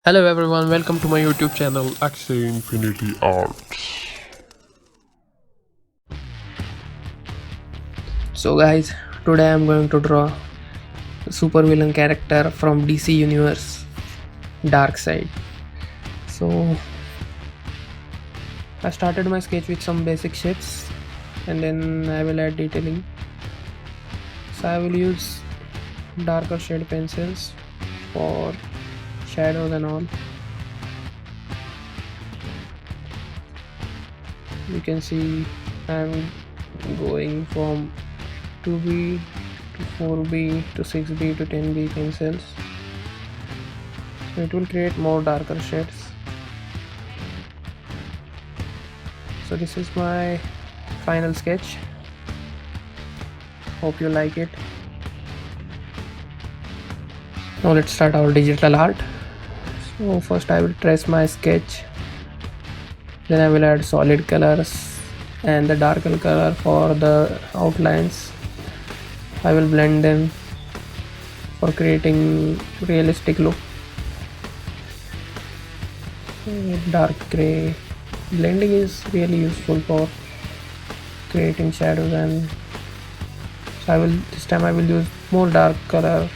Hello everyone, welcome to my YouTube channel Axie Infinity Arts. So guys, today I'm going to draw a supervillain character from DC universe, Darkseid. So I started my sketch with some basic shapes and then I will add detailing. So I will use darker shade pencils for shadows and all. You can see I'm going from 2B to 4B to 6B to 10B pencils, so it will create more darker shades. So this is my final sketch. Hope you like it. Now let's start our digital art. So first I will trace my sketch, then I will add solid colors and the darker color for the outlines. I will blend them for creating realistic look. Dark gray blending is really useful for creating shadows, and so this time I will use more dark color.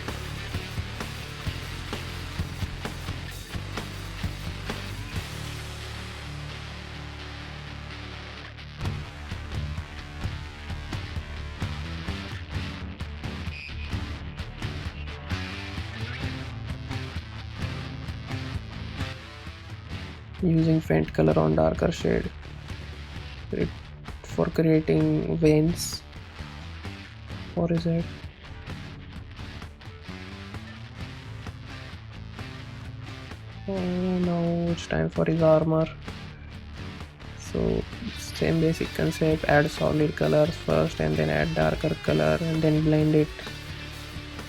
Using faint color on darker shade for creating veins. Or is it? Oh, now it's time for his armor. So same basic concept, add solid colors first and then add darker color and then blend it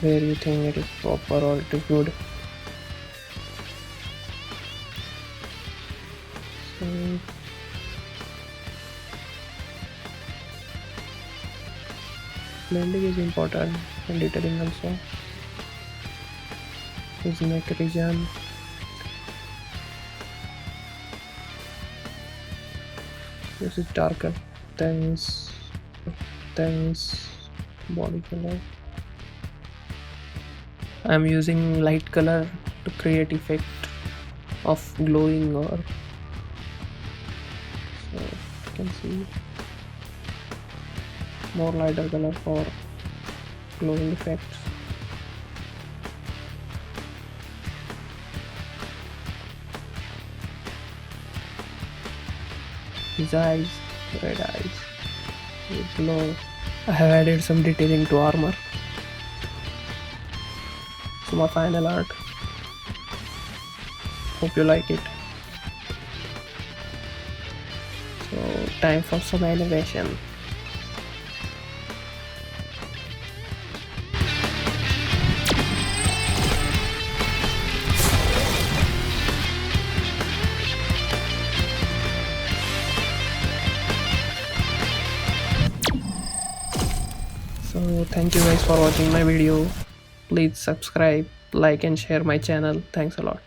where you think it is proper or it is good. So blending is important and detailing also. His neck region. This is darker tense body color. I'm using light color to create effect of glowing, or so you can see more lighter color for glowing effects. His eyes, red eyes, with glow. I have added some detailing to armor. So my final art. Hope you like it. So time for some animation. So thank you guys for watching my video. Please subscribe, like and share my channel. Thanks a lot.